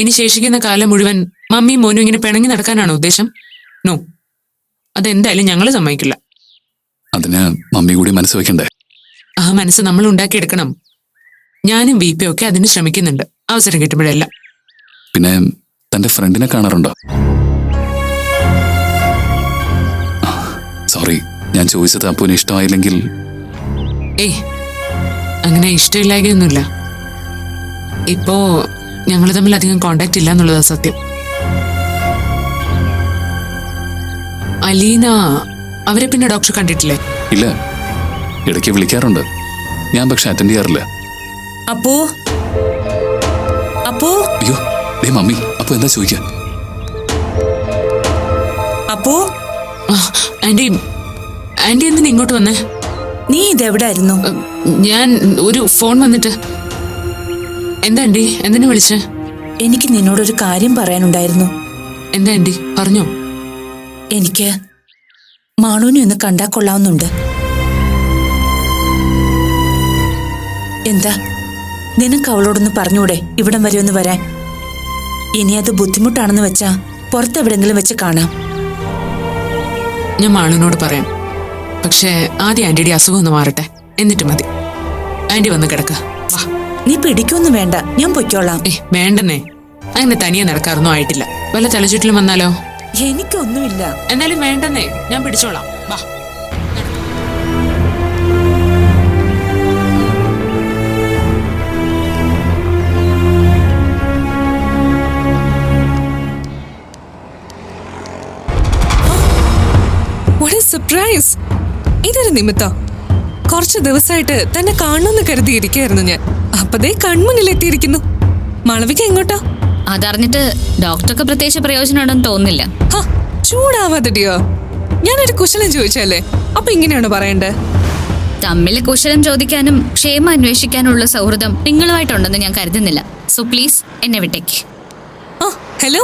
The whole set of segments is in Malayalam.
ഇനി ശേഷിക്കുന്ന കാലം മുഴുവൻ മമ്മിയും മോനും ഇങ്ങനെ പിണങ്ങി നടക്കാനാണോ ഉദ്ദേശം? നോ, അതെന്തായാലും ഞങ്ങൾ സമ്മതിക്കില്ല. അതിന് മമ്മി കൂടി മനസ്സ് വെക്കണ്ടേ? ആ മനസ്സ് നമ്മൾ ഉണ്ടാക്കിയെടുക്കണം. ഞാനും വീപ്പയും ഒക്കെ അതിന് ശ്രമിക്കുന്നുണ്ട്, അവസരം കിട്ടുമ്പോഴെല്ലാം. പിന്നെ തന്റെ ഫ്രണ്ടിനെ കാണാറുണ്ടോ? സോറി, ഞാൻ ചോദിച്ചത് അപ്പുവിന് ഇഷ്ടമായില്ലെങ്കിൽ. ഏയ്, അങ്ങനെ ഇഷ്ടമില്ലായ്കയൊന്നുമില്ല. ഇപ്പോ ഞങ്ങൾ തമ്മിൽ അധികം കോണ്ടാക്ട് ഇല്ല എന്നുള്ളതാ സത്യം. അലീന അവരെ പിന്നെ ഡോക്ടർ കണ്ടിട്ടില്ലേ? ഇല്ല, ഇടയ്ക്ക് വിളിക്കാറുണ്ട്, ഞാൻ പക്ഷെ അറ്റൻഡ് ചെയ്യാറില്ല. അപ്പോ അപ്പോ അയ്യോ, ഡേ മമ്മി, അപ്പൊ എന്താ ചോദിക്കാൻ? അപ്പോ ആന്റി, ആന്റി എന്തിനാ ഇങ്ങോട്ട് വന്നേ? നീ ഇതെവിടായിരുന്നു? ഞാൻ ഒരു ഫോൺ വന്നിട്ട്. എന്താ ആന്റി, എന്തിനാ വിളിച്ചേ? എനിക്ക് നിന്നോടൊരു കാര്യം പറയാനുണ്ടായിരുന്നു. എന്താ ആന്റി, പറഞ്ഞോ. എനിക്ക് മാണൂനെ ഒന്ന് കണ്ടാ കൊള്ളാവുന്നുണ്ട്. എന്താ, നിനക്ക് അവളോടൊന്ന് പറഞ്ഞൂടെ ഇവിടം വരെ ഒന്ന് വരാൻ? ഇനി അത് ബുദ്ധിമുട്ടാണെന്ന് വെച്ചാ പുറത്തെവിടെങ്കിലും വെച്ച് കാണാം. ഞാൻ മാണുവിനോട് പറയാം. പക്ഷേ ആദ്യം ആന്റിയുടെ അസുഖം ഒന്ന് മാറട്ടെ, എന്നിട്ട് മതി. ആന്റി വന്ന് കിടക്ക. വാ. നീ പിടിക്കൊന്നും വേണ്ട, ഞാൻ പൊയ്ക്കോളാം. വേണ്ടെന്നേ, അങ്ങനെ തനിയെ നടക്കാറൊന്നും ആയിട്ടില്ല. വല്ല തലചുറ്റിലും വന്നാലോ? എനിക്കൊന്നുമില്ല. എന്നാലും വേണ്ടെന്നേ, ഞാൻ പിടിച്ചോളാം. വാ. സർപ്രൈസ്! ഇതൊരു നിമിത്തം. കുറച്ച് ദിവസമായിട്ട് തന്നെ കാണണമെന്ന് കരുതിയിരിക്കായിരുന്നു ഞാൻ. അപ്പതേ കൺമുന്നിലെത്തിയിരിക്കുന്നു. മാളവിക എങ്ങോട്ടാ? അതറിഞ്ഞിട്ട് ഡോക്ടർക്ക് പ്രത്യേകിച്ച് പ്രയോജനമുണ്ടെന്ന് തോന്നുന്നില്ല. ചൂടാവാതെടിയോ, ഞാനൊരു കുശലം ചോദിച്ചല്ലേ, അപ്പൊ ഇങ്ങനെയാണോ പറയണ്ടേ? തമ്മിൽ കുശലം ചോദിക്കാനും ക്ഷേമം അന്വേഷിക്കാനുള്ള സൗഹൃദം നിങ്ങളുമായിട്ടുണ്ടെന്ന് ഞാൻ കരുതുന്നില്ല. സോ പ്ലീസ് എന്നെ വിട്ടേക്ക്. ഹലോ,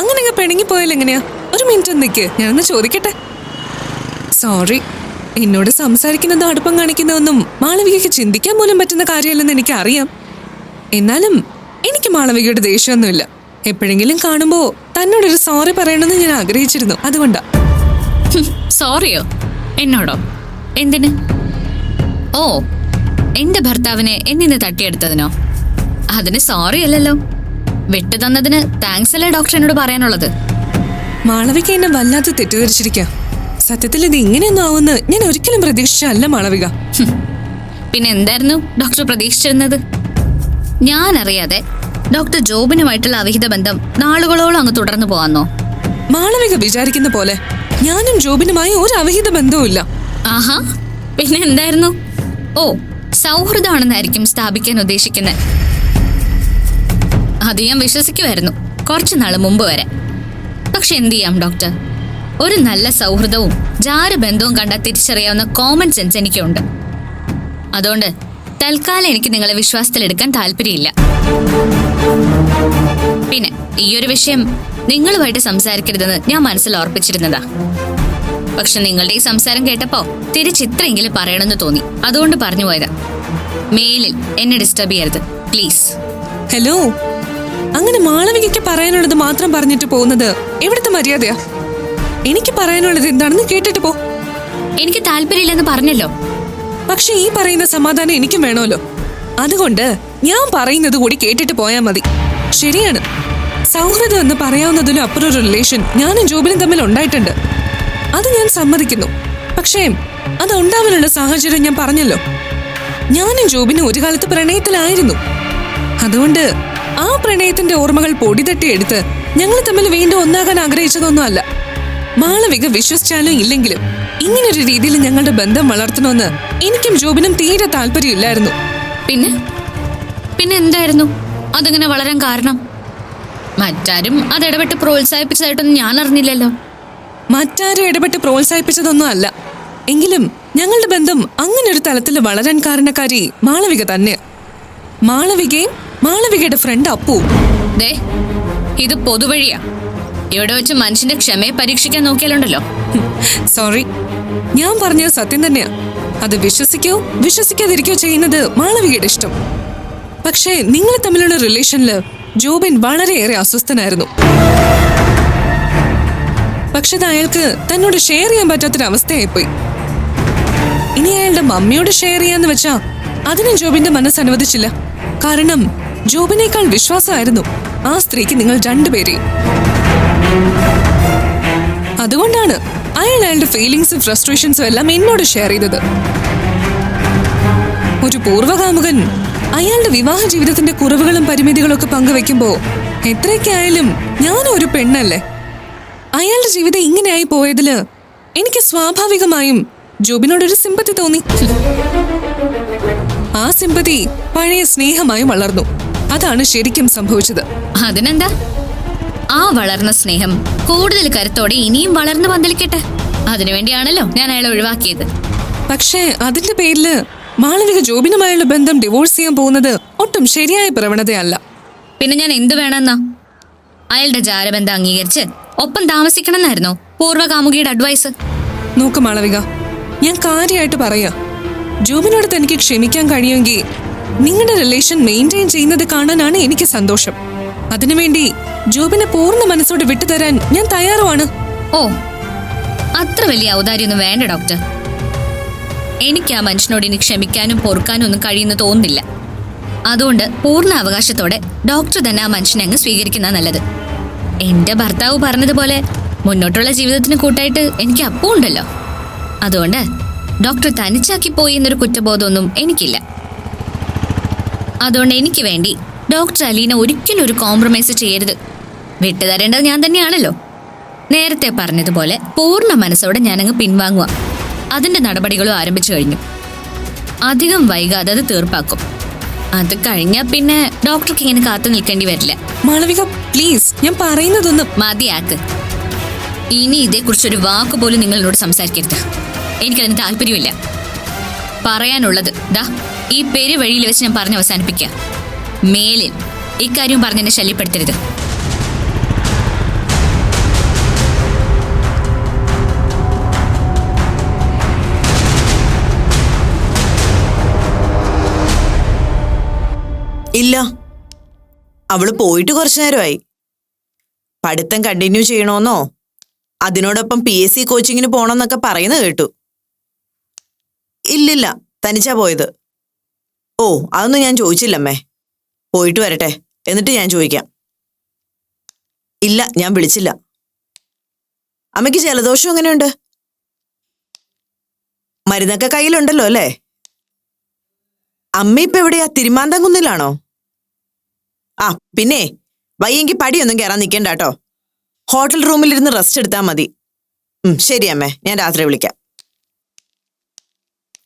അങ്ങനെ പിണങ്ങി പോയാൽ എങ്ങനെയാ? ഒരു മിനിറ്റ് നിൽക്ക്, ഞാനൊന്ന് ചോദിക്കട്ടെ. സോറി, എന്നോട് സംസാരിക്കുന്നതും അടുപ്പം കാണിക്കുന്നതൊന്നും മാളവികയ്ക്ക് ചിന്തിക്കാൻ പോലും പറ്റുന്ന കാര്യമല്ലെന്ന് എനിക്ക് അറിയാം. എന്നാലും എനിക്ക് മാളവികയുടെ ദേഷ്യമൊന്നുമില്ല. എപ്പോഴെങ്കിലും കാണുമ്പോ തന്നോടൊരു സോറി പറയണമെന്ന് ഞാൻ ആഗ്രഹിച്ചിരുന്നു, അതുകൊണ്ടാ. സോറിയോ? എന്നോടോ? എന്തിന്? ഓ, എന്റെ ഭർത്താവിനെ എന്നിന്ന് തട്ടിയെടുത്തതിനോ? അതിന് സോറി അല്ലല്ലോ, വിട്ടു തന്നതിന് താങ്ക്സ് അല്ലേ ഡോക്ടർ എന്നോട് പറയാനുള്ളത്? മാളവിക എന്നെ വല്ലാതെ തെറ്റിദ്ധരിച്ചിരിക്കാം. സത്യത്തിൽ ഇത് ഇങ്ങനെയൊന്നും ആവുമെന്ന് ഞാൻ ഒരിക്കലും പ്രതീക്ഷിച്ചല്ല മാളവിക. പിന്നെ എന്തായിരുന്നു ഡോക്ടർ പ്രതീക്ഷിച്ചിരുന്നത്? ഞാൻ അറിയാതെ ഡോക്ടർ ജോബിനുമായിട്ടുള്ള അവിഹിത ബന്ധം നാളുകളോളം അങ്ങ് തുടർന്നു പോവാന്നോ? മാളവിക വിചാരിക്കുന്ന പോലെ ഞാനും ജോബിനുമായി ഒരു അവിഹിത ബന്ധവും ഇല്ല. ആഹാ, പിന്നെ എന്തായിരുന്നു? ഓ, സൗഹൃദമാണെന്നായിരിക്കും സ്ഥാപിക്കാൻ ഉദ്ദേശിക്കുന്നത്. അത് ഞാൻ വിശ്വസിക്കുമായിരുന്നു കുറച്ചു നാൾ മുമ്പ് വരെ. പക്ഷെ എന്ത് ചെയ്യാം ഡോക്ടർ, ഒരു നല്ല സൗഹൃദവും ജാരബന്ധവും കണ്ടാൽ തിരിച്ചറിയാവുന്ന കോമൺ സെൻസ് എനിക്കുണ്ട്. അതുകൊണ്ട് തൽക്കാലം എനിക്ക് നിങ്ങളെ വിശ്വാസത്തിലെടുക്കാൻ താല്പര്യമില്ല. പിന്നെ ഈ ഒരു വിഷയം നിങ്ങളുമായിട്ട് സംസാരിക്കരുതെന്ന് ഞാൻ മനസ്സിൽ ഓർപ്പിച്ചിരുന്നതാ. പക്ഷെ നിങ്ങളുടെ ഈ സംസാരം കേട്ടപ്പോ തിരിച്ചിത്രയെങ്കിലും പറയണമെന്ന് തോന്നി, അതുകൊണ്ട് പറഞ്ഞു പോയതാ. മേലിൽ എന്നെ ഡിസ്റ്റർബ് ചെയ്യരുത് പ്ലീസ്. ഹലോ, അങ്ങനെ മാളവികയ്ക്ക് പറയാനുള്ളത് മാത്രം പറഞ്ഞിട്ട് പോകുന്നത് എവിടുത്തെ മര്യാദയാ? എനിക്ക് പറയാനുള്ളത് എന്താണെന്ന് കേട്ടിട്ട് പോ. എനിക്ക് താല്പര്യമില്ലെന്ന് പറഞ്ഞല്ലോ. പക്ഷെ ഈ പറയുന്ന സമാധാനം എനിക്കും വേണമല്ലോ. അതുകൊണ്ട് ഞാൻ പറയുന്നത് കൂടി കേട്ടിട്ട് പോയാൽ മതി. ശരിയാണ്, സൗഹൃദം എന്ന് പറയാവുന്നതിലും അപ്പുറം ഒരു റിലേഷൻ ഞാനും ജോബിനും തമ്മിൽ ഉണ്ടായിട്ടുണ്ട്. അത് ഞാൻ സമ്മതിക്കുന്നു. പക്ഷേ അത് ഉണ്ടാവാനുള്ള സാഹചര്യം ഞാൻ പറഞ്ഞല്ലോ. ഞാനും ജോബിനും ഒരു കാലത്ത് പ്രണയത്തിലായിരുന്നു. അതുകൊണ്ട് ആ പ്രണയത്തിന്റെ ഓർമ്മകൾ പൊടി തട്ടിയെടുത്ത് ഞങ്ങൾ തമ്മിൽ വീണ്ടും ഒന്നാകാൻ ആഗ്രഹിച്ചതൊന്നും അല്ല. മാളവിക വിശ്വസിച്ചാലും ഇല്ലെങ്കിലും ഇങ്ങനൊരു രീതിയിൽ ഞങ്ങളുടെ ബന്ധം വളർത്തണമെന്ന് എനിക്കും ജോബിനും തീരെ താല്പര്യമില്ലായിരുന്നു. പിന്നെ എന്തായിരുന്നു അതങ്ങനെ വളരാൻ കാരണം? മറ്റാരും അത് ഇടപെട്ട് പ്രോത്സാഹിപ്പിച്ചതായിട്ടൊന്നും ഞാൻ അറിഞ്ഞില്ലല്ലോ. മറ്റാരും ഇടപെട്ട് പ്രോത്സാഹിപ്പിച്ചതൊന്നും അല്ല. എങ്കിലും ഞങ്ങളുടെ ബന്ധം അങ്ങനെ ഒരു തലത്തിൽ വളരാൻ കാരണക്കാരി മാളവിക തന്നെ. മാളവികയും മാളവികയുടെ ഫ്രണ്ട് അപ്പു. ഇത് പൊതുവഴിയാ. ഇവിടെ വെച്ച് മനുഷ്യന്റെ ക്ഷമയെ പരീക്ഷിക്കാൻ നോക്കിയാലുണ്ടല്ലോ. സോറി, ഞാൻ പറഞ്ഞത് സത്യം തന്നെയാ. അത് വിശ്വസിക്കോ വിശ്വസിക്കാതിരിക്കോ ചെയ്യുന്നത് മാളവികയുടെ ഇഷ്ടം. പക്ഷേ നിങ്ങൾ തമ്മിലുള്ള റിലേഷനില് ജോബിൻ വളരെയേറെ അസ്വസ്ഥനായിരുന്നു. പക്ഷെ അത് അയാൾക്ക് തന്നോട് ഷെയർ ചെയ്യാൻ പറ്റാത്തൊരവസ്ഥയായിപ്പോയി. ഇനി അയാളുടെ മമ്മിയോട് ഷെയർ ചെയ്യാന്ന് വെച്ചാ അതിനും ജോബിന്റെ മനസ്സ് അനുവദിച്ചില്ല. കാരണം ജോബിനേക്കാൾ വിശ്വാസമായിരുന്നു ആ സ്ത്രീക്ക് നിങ്ങൾ രണ്ടുപേരെയും. അതുകൊണ്ടാണ് അയാൾ അയാളുടെ ഫീലിംഗ്സും ഫ്രസ്ട്രേഷൻസും എല്ലാം എന്നോട് ഷെയർ ചെയ്തത്. ഒരു പൂർവ്വകാമുകൻ അയാളുടെ വിവാഹ ജീവിതത്തിന്റെ കുറവുകളും പരിമിതികളും ഒക്കെ പങ്കുവെക്കുമ്പോ എത്രയൊക്കെ ആയാലും ഞാനും ഒരു പെണ്ണല്ലേ. അയാളുടെ ജീവിതം ഇങ്ങനെയായി പോയതില് എനിക്ക് സ്വാഭാവികമായും ജോബിനോടൊരു സിമ്പതി തോന്നി. ആ സിമ്പതി പഴയ സ്നേഹമായി വളർന്നു. അതാണ് ശരിക്കും സംഭവിച്ചത്. അതിനെന്താ, ആ വളർന്ന സ്നേഹം കൂടുതൽ കരുത്തോടെ ഇനിയും വളർന്നു പന്തലിക്കട്ടെ. അതിനുവേണ്ടിയാണല്ലോ ഞാൻ അയാളെ ഒഴിവാക്കിയത്. പക്ഷേ അതിന്റെ പേരില് മാളവിക ജോബിനുമായുള്ള ബന്ധം ഡിവോഴ്സ് ചെയ്യാൻ പോകുന്നത് ഒട്ടും ശരിയായ പ്രവണതയല്ല. പിന്നെ ഞാൻ എന്തു വേണമെന്നാ? അയാളുടെ ജാരബന്ധം അംഗീകരിച്ച് ഒപ്പം താമസിക്കണമെന്നായിരുന്നോ പൂർവ്വകാമുകിയുടെ അഡ്വൈസ്? നോക്ക് മാളവിക, ഞാൻ കാര്യമായിട്ട് പറയാ, ജോബിനോട് തനിക്ക് ക്ഷമിക്കാൻ കഴിയുമെങ്കിൽ നിങ്ങളുടെ റിലേഷൻ മെയിൻറ്റെയിൻ ചെയ്യുന്നത് കാണാനാണ് എനിക്ക് സന്തോഷം. അതിനുവേണ്ടി ജോബിനെ പൂർണ്ണ മനസ്സോടെ വിട്ടുതരാൻ ഞാൻ തയ്യാറുമാണ്. ഓ, അത്ര വലിയ ഔദാര്യൊന്നും വേണ്ട ഡോക്ടർ. എനിക്ക് ആ മനുഷ്യനോട് ഇനി ക്ഷമിക്കാനും പൊറുക്കാനും ഒന്നും കഴിയുന്നു തോന്നുന്നില്ല. അതുകൊണ്ട് പൂർണ്ണ അവകാശത്തോടെ ഡോക്ടർ തന്നെ ആ മനുഷ്യനെ അങ്ങ് സ്വീകരിക്കുന്ന നല്ലത്. എന്റെ ഭർത്താവ് പറഞ്ഞതുപോലെ മുന്നോട്ടുള്ള ജീവിതത്തിന് കൂട്ടായിട്ട് എനിക്ക് അപ്പവും ഉണ്ടല്ലോ. അതുകൊണ്ട് ഡോക്ടർ തനിച്ചാക്കി പോയി എന്നൊരു കുറ്റബോധമൊന്നും എനിക്കില്ല. അതുകൊണ്ട് എനിക്ക് വേണ്ടി ഡോക്ടർ അലീന ഒരിക്കലും ഒരു കോംപ്രമൈസ് ചെയ്യരുത്. വിട്ടുതരേണ്ടത് ഞാൻ തന്നെയാണല്ലോ. നേരത്തെ പറഞ്ഞതുപോലെ പൂർണ്ണ മനസ്സോടെ ഞാനങ്ങ് പിൻവാങ്ങുക. അതിന്റെ നടപടികളും ആരംഭിച്ചു കഴിഞ്ഞു. അധികം വൈകാതെ അത് തീർപ്പാക്കും. അത് കഴിഞ്ഞാൽ പിന്നെ ഡോക്ടർക്ക് ഇങ്ങനെ കാത്തു നിൽക്കേണ്ടി വരില്ല. മാളവിക പ്ലീസ്, ഞാൻ പറയുന്നതൊന്നും മതിയാക്ക്. ഇനി ഇതേക്കുറിച്ചൊരു വാക്ക് പോലും നിങ്ങൾ എന്നോട് സംസാരിക്കരുത്. എനിക്കതിന് താല്പര്യമില്ല. പറയാനുള്ളത് ദാ ഈ പെരുവഴിയിൽ വെച്ച് ഞാൻ പറഞ്ഞ് അവസാനിപ്പിക്കുക. മേലിൽ ഇക്കാര്യം പറഞ്ഞെന്നെ ശല്യപ്പെടുത്തരുത്. ഇല്ല, അവള് പോയിട്ട് കുറച്ചു നേരമായി. പഠിത്തം കണ്ടിന്യൂ ചെയ്യണോന്നോ അതിനോടൊപ്പം PSC കോച്ചിങ്ങിന് പോണോന്നൊക്കെ പറയുന്നത് കേട്ടു. ഇല്ലില്ല, തനിച്ചാ പോയത്. ഓ, അതൊന്നും ഞാൻ ചോദിച്ചില്ലമ്മേ. പോയിട്ട് വരട്ടെ, എന്നിട്ട് ഞാൻ ചോദിക്കാം. ഇല്ല, ഞാൻ വിളിച്ചില്ല. അമ്മയ്ക്ക് ജലദോഷം എങ്ങനെയുണ്ട്? മരുന്നൊക്കെ കയ്യിലുണ്ടല്ലോ അല്ലേ? അമ്മ ഇപ്പൊ എവിടെയാ? തിരുമാന്താംകുന്നിലാണോ? ആ പിന്നെ വയ്യെങ്കിൽ പടിയൊന്നും കയറാൻ നിൽക്കണ്ട കേട്ടോ. ഹോട്ടൽ റൂമിലിരുന്ന് റെസ്റ്റ് എടുത്താൽ മതി. ശരി അമ്മേ, ഞാൻ രാത്രി വിളിക്കാം.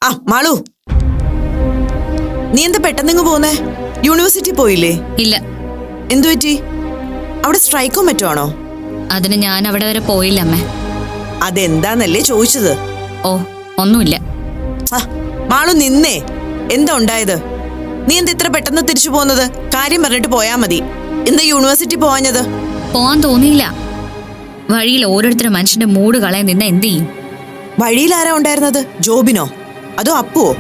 ആ മാളു, നീ എന്താ പെട്ടെന്നിങ്ങ് പോന്നേ? യൂണിവേഴ്സിറ്റി പോയില്ലേ? ഇല്ല. എന്തു പറ്റി? അവിടെ സ്ട്രൈക്കോ മറ്റോ ആണോ? അതിന് ഞാൻ അവിടെ വരെ പോയില്ല അമ്മേ. അതെന്താന്നല്ലേ ചോദിച്ചത്? ഓ, ഒന്നുമില്ല. മാളു നിന്നേ, എന്താ ഉണ്ടായത്? നീ എന്താ ഇത്ര പെട്ടെന്ന് തിരിച്ചു പോകുന്നത്? കാര്യം പറഞ്ഞിട്ട് പോയാ മതി. എന്താ യൂണിവേഴ്സിറ്റി പോവാഞ്ഞത്? പോവാൻ തോന്നിയില്ല. വഴിയിൽ ഓരോരുത്തരും മനുഷ്യന്റെ മൂഡ് കളയാൻ നിന്ന് എന്ത് ചെയ്യും? വഴിയിൽ ആരാ ഉണ്ടായിരുന്നത്? ജോബിനോ അതോ അപ്പുവോ?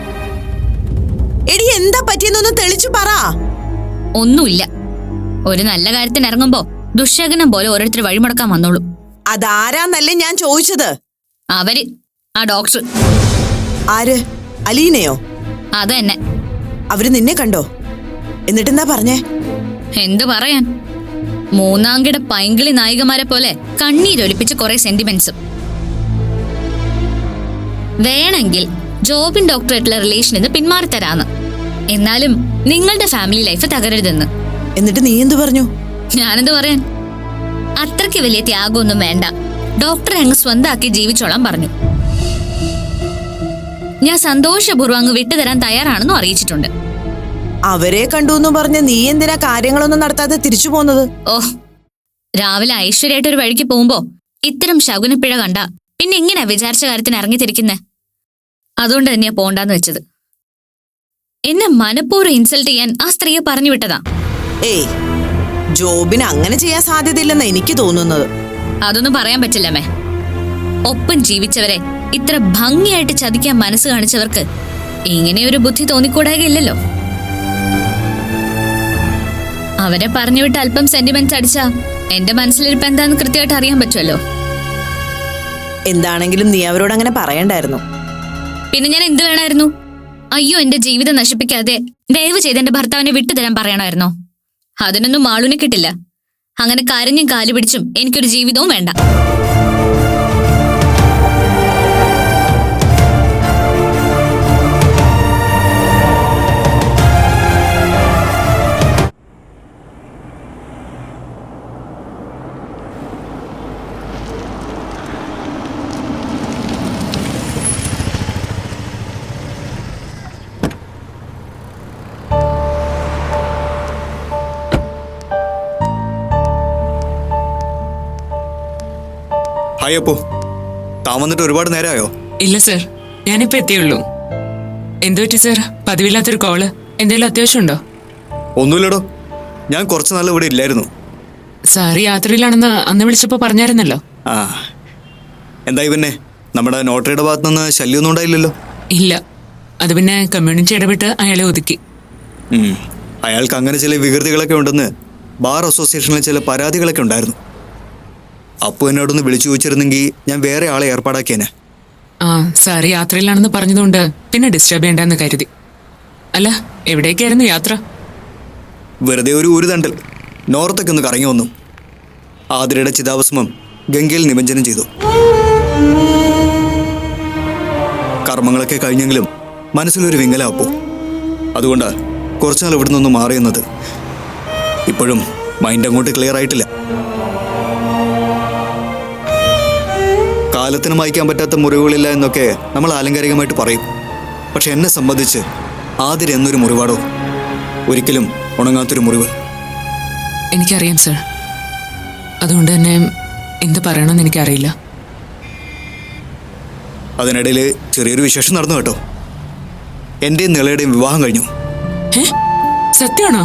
എടി എന്താ പറ്റിയെന്നൊന്ന് തെളിച്ചു പറ. ഒന്നുമില്ല. ഒരു നല്ല കാര്യത്തിന് ഇറങ്ങുമ്പോ ദുശകനം പോലെ ഓരോരുത്തർ വഴിമുടക്കാൻ വന്നോളൂ. അതാരാന്നല്ലേ ഞാൻ ചോദിച്ചത്? അവര്, ആ ഡോക്ടർ. ആര്? അലീനയോ? അത് തന്നെ. അവര് നിന്നെ കണ്ടോ? എന്നിട്ടെന്താ പറഞ്ഞേ? എന്തു പറയാൻ, മൂന്നാംകിട പൈങ്കിളി നായികമാരെ പോലെ കണ്ണീരൊലിപ്പിച്ച് കുറെ സെന്റിമെന്റ്സും. വേണമെങ്കിൽ ജോബിൻ ഡോക്ടറായിട്ടുള്ള റിലേഷൻ എന്ന് പിന്മാറിത്തരാന്ന്. എന്നാലും നിങ്ങളുടെ ഫാമിലി ലൈഫ് തകരരുതെന്ന്. എന്നിട്ട് നീ എന്തു പറഞ്ഞു? ഞാനെന്ത് പറയാൻ, അത്രയ്ക്ക് വലിയ ത്യാഗമൊന്നും വേണ്ട, ഡോക്ടറെ അങ്ങ് സ്വന്തമാക്കി ജീവിച്ചോളാൻ പറഞ്ഞു. ഞാൻ സന്തോഷപൂർവ്വം അങ്ങ് വിട്ടുതരാൻ തയ്യാറാണെന്നും അറിയിച്ചിട്ടുണ്ട്. അവരെ കണ്ടു എന്ന് പറഞ്ഞ് നീ എന്തിനാ കാര്യങ്ങളൊന്നും നടത്താതെ തിരിച്ചു പോന്നത്? ഓഹ്, രാവിലെ ഐശ്വര്യമായിട്ട് ഒരു വഴിക്ക് പോകുമ്പോ ഇത്തരം ശകുനപ്പിഴ കണ്ട പിന്നെ എങ്ങനെയാ വിചാരിച്ച കാര്യത്തിന് ഇറങ്ങിത്തിരിക്കുന്നേ? അതുകൊണ്ട് തന്നെയാ പോണ്ടാന്ന് വെച്ചത്. എന്നെ മനഃപൂർവ്വം ഇൻസൾട്ട് ചെയ്യാൻ ആ സ്ത്രീയെ പറഞ്ഞു വിട്ടതാ. ഏയ്, ജോബിന് അങ്ങനെ ചെയ്യാൻ സാധ്യതയില്ലെന്ന് എനിക്ക് തോന്നുന്നത്. അതൊന്നും പറയാൻ പറ്റില്ലമ്മേ. ഒപ്പം ജീവിച്ചവരെ ഇത്ര ഭംഗിയായിട്ട് ചതിക്കാൻ മനസ്സ് കാണിച്ചവർക്ക് ഇങ്ങനെയൊരു ബുദ്ധി തോന്നിക്കൂടാകില്ലല്ലോ. അവരെ പറഞ്ഞു വിട്ട് അല്പം സെന്റിമെന്റ്സ് അടിച്ചാ എന്റെ മനസ്സിലിരിപ്പ് എന്താന്ന് കൃത്യമായിട്ട് അറിയാൻ പറ്റുമല്ലോ. എന്താണെങ്കിലും നീ അവരോട് അങ്ങനെ പറയണ്ടായിരുന്നു. പിന്നെ ഞാൻ എന്ത് വേണമായിരുന്നു? അയ്യോ, എന്റെ ജീവിതം നശിപ്പിക്കാതെ ദയവ് ചെയ്ത് എന്റെ ഭർത്താവിനെ വിട്ടുതരാൻ പറയണമായിരുന്നോ? അതിനൊന്നും മാളുവിനെ കിട്ടില്ല. അങ്ങനെ കരഞ്ഞും കാലു പിടിച്ചും എനിക്കൊരു ജീവിതവും വേണ്ട. ഹായ് അപ്പോ, താൻ വന്നിട്ട് ഒരുപാട് നേരമായോ? ഇല്ല സർ, ഞാനിപ്പോ എത്തിയുള്ളൂ. എന്തു പറ്റി സർ? പതിവില്ലാത്തൊരു കോള്, എന്തെങ്കിലും അത്യാവശ്യമുണ്ടോ? ഒന്നുമില്ലടോ, ഞാൻ കുറച്ച് നാൾ ഇവിടെ ഇല്ലായിരുന്നു. സാർ യാത്രയിലാണെന്ന് അന്ന് വിളിച്ചപ്പോ പറഞ്ഞായിരുന്നല്ലോ. ആ, എന്തായി പിന്നെ നമ്മുടെ നോട്ടറിയുടെ ഭാഗത്തുനിന്ന് ശല്യമൊന്നും ഉണ്ടായില്ലല്ലോ? ഇല്ല, അത് പിന്നെ കമ്മ്യൂണിറ്റി ഇടപെട്ട് അയാളെ ഒതുക്കി. അയാൾക്ക് അങ്ങനെ ചില വികൃതികളൊക്കെ ഉണ്ടെന്ന് ബാർ അസോസിയേഷനിൽ ചില പരാതികളൊക്കെ ഉണ്ടായിരുന്നു. അപ്പു എന്നോടൊന്ന് വിളിച്ചു ചോദിച്ചിരുന്നെങ്കിൽ ഞാൻ വേറെ ആളെ ഏർപ്പാടാക്കിയേനെ. ആ, സാർ യാത്രയിലാണെന്ന് പറഞ്ഞതുകൊണ്ട് പിന്നെ ഡിസ്റ്റർബ് ചെയ്യണ്ടെന്ന് കരുതി. അല്ല, എവിടേക്കായിരുന്നു യാത്ര? വെറുതെ ഒരു ഊരുതണ്ടൽ, നോർത്തൊക്കെ ഒന്ന് കറങ്ങി വന്നു. ആതിരയുടെ ചിതാഭസ്മം ഗംഗയിൽ നിമജ്ജനം ചെയ്തു. കർമ്മങ്ങളൊക്കെ കഴിഞ്ഞെങ്കിലും മനസ്സിലൊരു വിങ്ങലാപ്പോ. അതുകൊണ്ട് കുറച്ചുനാൾ ഇവിടെ നിന്നൊന്ന് മാറിയെന്നത്. ഇപ്പോഴും മൈൻഡ് അങ്ങോട്ട് ക്ലിയർ ആയിട്ടില്ല. കാലത്തിന് മായ്ക്കാൻ പറ്റാത്ത മുറിവുകളില്ല എന്നൊക്കെ നമ്മൾ ആലങ്കാരികമായിട്ട് പറയും. പക്ഷെ എന്നെ സംബന്ധിച്ച് ആതിര എന്നൊരു മുറിവാടോ, ഒരിക്കലും ഉണങ്ങാത്തൊരു മുറിവ്. എനിക്കറിയാം സർ, അതുകൊണ്ട് തന്നെ എന്ത് പറയണമെന്ന് എനിക്കറിയില്ല. അതിനിടയിൽ ചെറിയൊരു വിശേഷം നടന്നു കേട്ടോ. എൻ്റെയും നിളയുടെയും വിവാഹം കഴിഞ്ഞു. സത്യമാണോ?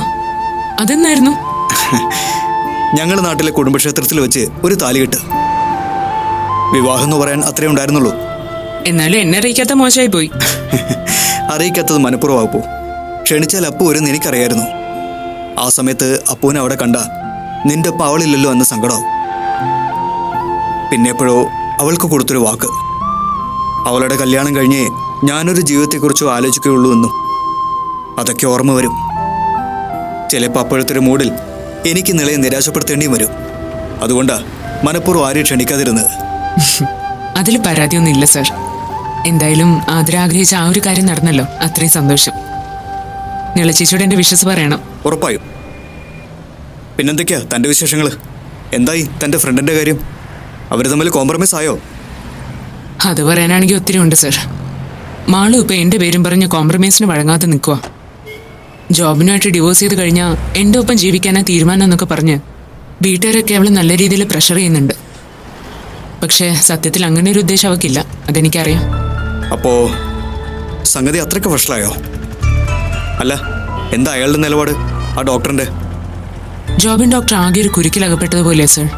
അതെന്നായിരുന്നു? ഞങ്ങളുടെ നാട്ടിലെ കുടുംബക്ഷേത്രത്തിൽ വെച്ച് ഒരു താലികെട്ട്. വിവാഹം എന്ന് പറയാൻ അത്രേ ഉണ്ടായിരുന്നുള്ളൂ. എന്നാലും എന്നെ അറിയിക്കാത്ത മോശമായി പോയി. അറിയിക്കാത്തത് മനഃപൂർവ്വമാപ്പോ. ക്ഷണിച്ചാൽ അപ്പു വരുന്ന് എനിക്കറിയായിരുന്നു. ആ സമയത്ത് അപ്പുവിനെ അവിടെ കണ്ട നിന്റെ ഒപ്പം അവളില്ലല്ലോ എന്ന സങ്കടമാവും. പിന്നെ എപ്പോഴോ അവൾക്ക് കൊടുത്തൊരു വാക്ക്, അവളുടെ കല്യാണം കഴിഞ്ഞേ ഞാനൊരു ജീവിതത്തെക്കുറിച്ചോ ആലോചിക്കുകയുള്ളൂ എന്നും. അതൊക്കെ ഓർമ്മ വരും. ചിലപ്പോൾ അപ്പോഴത്തൊരു മൂഡിൽ എനിക്ക് നിളയെ നിരാശപ്പെടുത്തേണ്ടിയും വരും. അതുകൊണ്ടാ മനഃപൂർവ്വം ആരെയും ക്ഷണിക്കാതിരുന്നത്. അതിൽ പരാതിയൊന്നും ഇല്ല സർ. എന്തായാലും ആതിര ആഗ്രഹിച്ച ആ ഒരു കാര്യം നടന്നല്ലോ, അത്രയും സന്തോഷം. നിളച്ചേച്ചിയോട് എന്റെ വിശ്വസ് പറയണം. ഉറപ്പായും. പിന്നെന്തൊക്കെയാ തൻ്റെ വിശേഷങ്ങൾ? എന്തായി തൻ്റെ ഫ്രണ്ടിൻ്റെ കാര്യം? അവർ തമ്മിൽ കോംപ്രമൈസ് ആയോ? അത് പറയാനാണെങ്കിൽ ഒത്തിരി ഉണ്ട് സർ. മാളു ഇപ്പൊ എന്റെ പേരും പറഞ്ഞ് കോംപ്രമൈസിന് വഴങ്ങാതെ നിൽക്കുക. ജോബിനുമായിട്ട് ഡിവോഴ്സ് ചെയ്ത് കഴിഞ്ഞാൽ എൻ്റെ ഒപ്പം ജീവിക്കാനാ തീരുമാനം എന്നൊക്കെ പറഞ്ഞ് വീട്ടുകാരൊക്കെ അവൾ നല്ല രീതിയിൽ പ്രഷർ ചെയ്യുന്നുണ്ട്. പക്ഷേ സത്യത്തിൽ അങ്ങനെ ഒരു ഉദ്ദേശം അവൾക്കില്ല, അതെനിക്കറിയാം. അപ്പോ സംഗതി അത്രയ്ക്ക് വഷളായോ? അല്ല, എന്താ അയാളുടെ നിലപാട്, ആ ഡോക്ടറിന്റെ? ജോബിൻ ഡോക്ടർ ആകെ ഒരു കുരുക്കിലകപ്പെട്ടതുപോലെ സർ.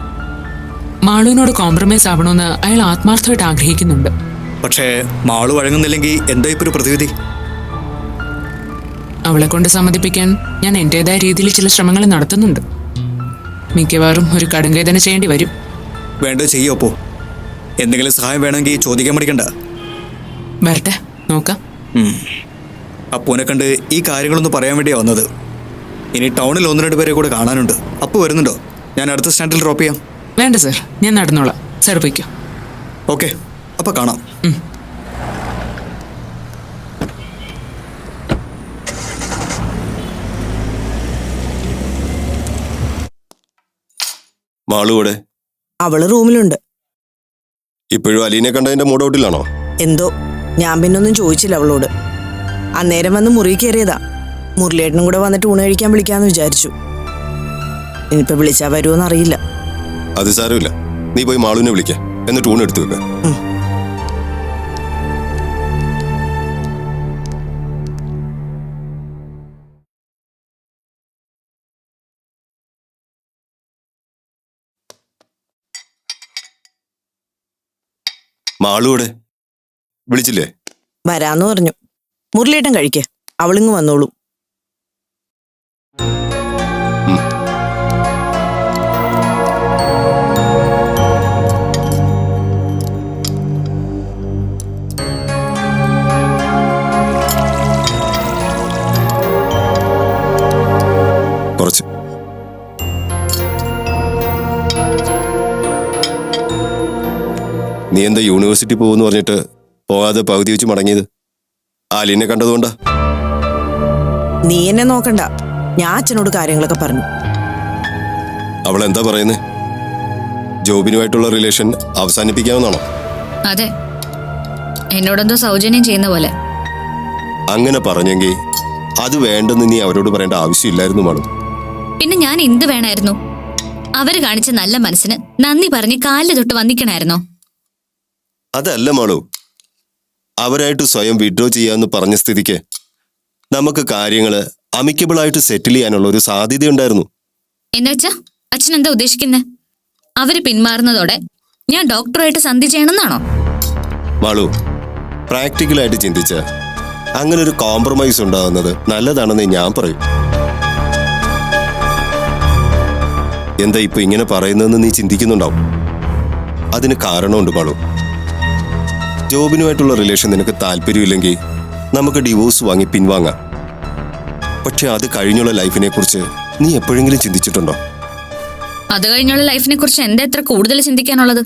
മാളുവിനോട് കോംപ്രമൈസ് ആവണമെന്ന് അയാൾ ആത്മാർത്ഥമായിട്ട് ആഗ്രഹിക്കുന്നുണ്ട്. പക്ഷേ മാളു വഴങ്ങുന്നില്ലെങ്കിൽ എന്താ ഇപ്പൊ ഒരു പ്രതിവിധി? അവളെ കൊണ്ട് സമ്മതിപ്പിക്കാൻ ഞാൻ എൻ്റെതായ രീതിയിൽ ചില ശ്രമങ്ങൾ നടത്തുന്നുണ്ട്. മിക്കവാറും ഒരു കടുങ്കൈ തന്നെ ചെയ്യേണ്ടി വരും. വേണ്ടത് ചെയ്യോ? അപ്പോ എന്തെങ്കിലും സഹായം വേണമെങ്കിൽ ചോദിക്കാൻ മടിക്കണ്ട. വരട്ടെ, നോക്കാം. അപ്പൂനെ കണ്ട് ഈ കാര്യങ്ങളൊന്നും പറയാൻ വേണ്ടിയാണ് വന്നത്. ഇനി ടൗണിൽ 1-2 പേരെ കൂടെ കാണാനുണ്ട്. അപ്പു വരുന്നുണ്ടോ? ഞാൻ അടുത്ത സ്റ്റാൻഡിൽ ഡ്രോപ്പ് ചെയ്യാം. വേണ്ട സർ, ഞാൻ നടന്നോളാം. സർ പോയിക്കോ. ഓക്കെ, അപ്പോൾ കാണാം. മാളുവിടെ? അവള് റൂമിലുണ്ട്. ഇപ്പോഴും അലീനെ കണ്ടതിന്റെ മൂഡ് ഔട്ടിലാണോ? എന്തോ, ഞാൻ പിന്നൊന്നും ചോദിച്ചില്ല അവളോട്. അന്നേരം വന്ന് മുറി കയറിയതാ. മുരളിയേട്ടനും കൂടെ വന്നിട്ട് ഊണ് കഴിക്കാൻ വിളിക്കാന്ന് വിചാരിച്ചു. ഇനിയിപ്പോ വിളിച്ചാ വരുമോന്ന് അറിയില്ല. അത് സാരമില്ല, നീ പോയി മാളുവിനെ വിളിക്ക, എന്നിട്ട് ഊണ് എടുത്തു വെക്ക. മാളുവിടെ? വിളിച്ചില്ലേ? വരാന്ന് പറഞ്ഞു. മുരളിയേട്ടൻ കഴിക്കേ, അവളിങ്ങ് വന്നോളൂ. നീ എന്താ യൂണിവേഴ്സിറ്റി പോകുമെന്ന് പറഞ്ഞിട്ട് പോകാതെ പകുതി വെച്ച് മടങ്ങിയത്? ആലിനെ കണ്ടതുകൊണ്ടാ? നീ എന്നെ നോക്കണ്ട, ഞാൻ അച്ഛനോട് കാര്യങ്ങളൊക്കെ പറഞ്ഞു. അവൾ എന്താ പറയുന്നത്? ജോബിനുമായിട്ടുള്ള റിലേഷൻ അവസാനിപ്പിക്കാമെന്നാണോ? അതെ, എന്നോടെന്തോ സൗജന്യം ചെയ്യുന്ന പോലെ. അങ്ങനെ പറഞ്ഞെങ്കിൽ അത് വേണ്ടെന്ന് നീ അവരോട് പറയേണ്ട ആവശ്യമില്ലായിരുന്നു മാളു. പിന്നെ ഞാൻ എന്ത് വേണമായിരുന്നു? അവര് കാണിച്ച നല്ല മനസ്സിന് നന്ദി പറഞ്ഞ് കാലിൽ തൊട്ട് വന്നിക്കണായിരുന്നോ? അതല്ല മാളു, അവരായിട്ട് സ്വയം വിഡ്രോ ചെയ്യാന്ന് പറഞ്ഞ സ്ഥിതിക്ക് നമുക്ക് കാര്യങ്ങള് അമിക്കബിളായിട്ട് സെറ്റിൽ ചെയ്യാനുള്ള ഒരു സാധ്യതയുണ്ടായിരുന്നു. എന്നുവെച്ചാ അച്ഛൻ എന്താ ഉദ്ദേശിക്കുന്നത്? അവര് പിന്മാറുന്നതോടെ ഞാൻ ഡോക്ടറുമായിട്ട് സന്ധി ചെയ്യണമെന്നാണോ? മാളു, പ്രാക്ടിക്കലായിട്ട് ചിന്തിച്ച അങ്ങനെ ഒരു കോംപ്രമൈസ് ഉണ്ടാകുന്നത് നല്ലതാണെന്ന് ഞാൻ പറയും. എന്താ ഇപ്പൊ ഇങ്ങനെ പറയുന്നതെന്ന് നീ ചിന്തിക്കുന്നുണ്ടാവും. അതിന് കാരണമുണ്ട് മാളു. ജോബിനുമായിട്ടുള്ള റിലേഷൻ നിനക്ക് താല്പര്യമില്ലെങ്കിൽ നമുക്ക് ഡിവോഴ്സ് വാങ്ങി പിൻവാങ്ങാം. പക്ഷെ അത് കഴിഞ്ഞുള്ള ലൈഫിനെ കുറിച്ച് നീ എപ്പോഴെങ്കിലും ചിന്തിച്ചിട്ടുണ്ടോ? അത് കഴിഞ്ഞുള്ള ലൈഫിനെ കുറിച്ച് എന്താ എത്ര കൂടുതൽ ചിന്തിക്കാനുള്ളത്?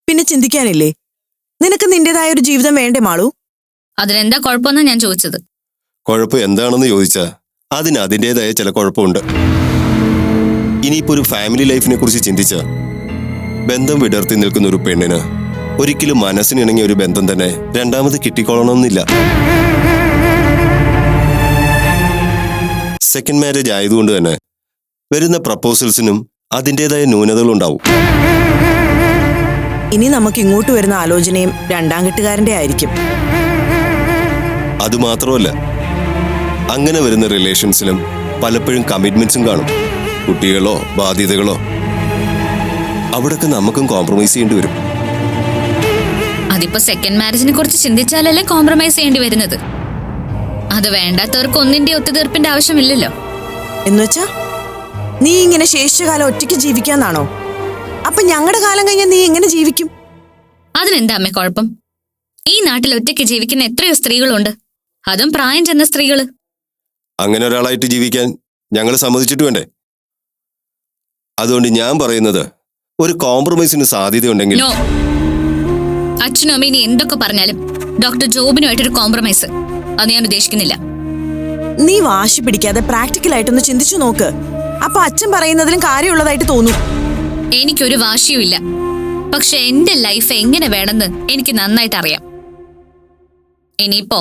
പിന്നെ ചിന്തിക്കാനില്ലേ? നിനക്ക് നിന്റേതായ ഒരു ജീവിതം വേണ്ടേ മാളു? അതിനെന്താ കുഴപ്പമെന്നാ ഞാൻ ചോദിച്ചത്. കുഴപ്പം എന്താണെന്ന് ചോദിച്ചാൽ അതിന് അതിൻ്റെതായ ചില കുഴപ്പമുണ്ട്. ഇനിയിപ്പോ ഒരു ഫാമിലി ലൈഫിനെ കുറിച്ച് ചിന്തിച്ച ബന്ധം വിടർത്തി നിൽക്കുന്ന ഒരു പെണ്ണിന് ഒരിക്കലും മനസ്സിനിണങ്ങിയ ഒരു ബന്ധം തന്നെ രണ്ടാമത് കിട്ടിക്കൊള്ളണമെന്നില്ല. സെക്കൻഡ് മാരേജ് ആയതുകൊണ്ട് തന്നെ വരുന്ന പ്രപ്പോസൽസിനും അതിൻ്റെതായ ന്യൂനതകളുണ്ടാവും. ഇനി നമുക്ക് ഇങ്ങോട്ട് വരുന്ന ആലോചനയും രണ്ടാം കെട്ടുകാരന്റെ ആയിരിക്കും. അതുമാത്രമല്ല, അങ്ങനെ വരുന്ന റിലേഷൻസിലും പലപ്പോഴും കമ്മിറ്റ്മെന്റ്സും കാണും. കുട്ടികളോ ബാധ്യതകളോ. അവിടൊക്കെ നമുക്കും കോംപ്രമൈസ് ചെയ്യേണ്ടി വരും. അതിപ്പോ സെക്കൻഡ് മാരേജിനെ കുറിച്ച് ചിന്തിച്ചാലല്ലേ കോംപ്രമൈസ് ചെയ്യേണ്ടി വരുന്നത്. അത് വേണ്ടാത്തവർക്ക് ഒന്നിന്റെ ഒത്തുതീർപ്പിന്റെ ആവശ്യമില്ലല്ലോ. എന്നുവെച്ചാ നീ ഇങ്ങനെ ശേഷിച്ചകാലം ഒറ്റയ്ക്ക് ജീവിക്കാന്നാണോ? അപ്പൊ ഞങ്ങളുടെ കാലം കഴിഞ്ഞാൽ നീ എങ്ങനെ ജീവിക്കും? അതിനെന്താ അമ്മേ കുഴപ്പം? ഈ നാട്ടിൽ ഒറ്റയ്ക്ക് ജീവിക്കുന്ന എത്രയോ സ്ത്രീകളുണ്ട്, അതും പ്രായം ചെന്ന സ്ത്രീകള്. അങ്ങനെ ഒരാളായിട്ട് ജീവിക്കാൻ ഞങ്ങൾ സമ്മതിച്ചിട്ട് വേണ്ടേ? അതുകൊണ്ട് ഞാൻ പറയുന്നത് ഒരു കോംപ്രമൈസിന് സാധ്യതയുണ്ടെങ്കിൽ. നോ, അച്ഛനും അമ്മ ഇനി എന്തൊക്കെ പറഞ്ഞാലും ഡോക്ടർ ജോബിനുമായിട്ടൊരു കോംപ്രമൈസ് അത് ഞാൻ ഉദ്ദേശിക്കുന്നില്ല. നീ വാശി പിടിക്കാതെ പ്രാക്ടിക്കലായിട്ടൊന്ന് ചിന്തിച്ചു നോക്ക്. അപ്പൊ അച്ഛൻ പറയുന്നതിലും കാര്യമുള്ളതായിട്ട് തോന്നും. എനിക്കൊരു വാശിയുമില്ല. പക്ഷെ എന്റെ ലൈഫ് എങ്ങനെ വേണമെന്ന് എനിക്ക് നന്നായിട്ട് അറിയാം. ഇനിയിപ്പോ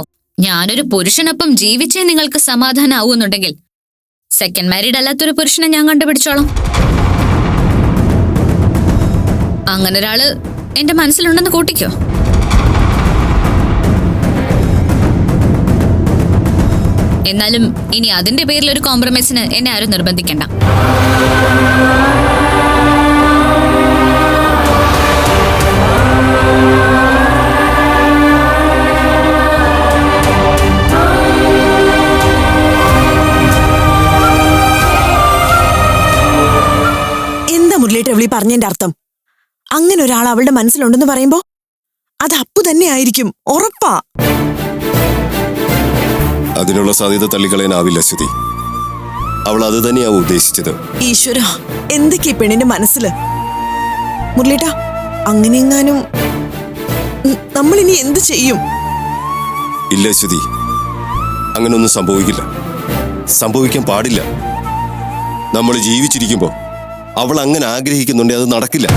ഞാനൊരു പുരുഷനൊപ്പം ജീവിച്ചേ നിങ്ങൾക്ക് സമാധാനം ആവുന്നുണ്ടെങ്കിൽ സെക്കൻഡ് മാരീഡ് അല്ലാത്തൊരു പുരുഷനെ ഞാൻ കണ്ടുപിടിച്ചോളാം. അങ്ങനെ ഒരാള് എന്റെ മനസ്സിലുണ്ടെന്ന് കൂട്ടിക്കോ. എന്നാലും ഇനി അതിന്റെ പേരിൽ ഒരു കോംപ്രമൈസിന് എന്നെ ആരും നിർബന്ധിക്കണ്ട. എന്താ മുരളിയേട്ട വിളി പറഞ്ഞതിന്റെ അർത്ഥം? അങ്ങനെ ഒരാൾ അവളുടെ മനസ്സിലുണ്ടെന്ന് പറയുമ്പോ അത് അപ്പു തന്നെ ആയിരിക്കും, ഉറപ്പാ. അതിനുള്ള സാധ്യത തള്ളിക്കളയാനാവില്ല ശ്രുതി. അവൾ അത് തന്നെയാവും ഉദ്ദേശിച്ചത്. ഈശ്വര, എന്തൊക്കെയാ പെണ്ണിന്റെ മനസ്സില്? മുരളിയേട്ട, അങ്ങനെയെങ്ങാനും നമ്മളിനി എന്ത് ചെയ്യും? ഇല്ല ശ്രുതി, അങ്ങനൊന്നും സംഭവിക്കില്ല. സംഭവിക്കാൻ പാടില്ല. നമ്മൾ ജീവിച്ചിരിക്കുമ്പോ അവൾ അങ്ങനെ ആഗ്രഹിക്കുന്നുണ്ടെങ്കിൽ അത് നടക്കില്ല.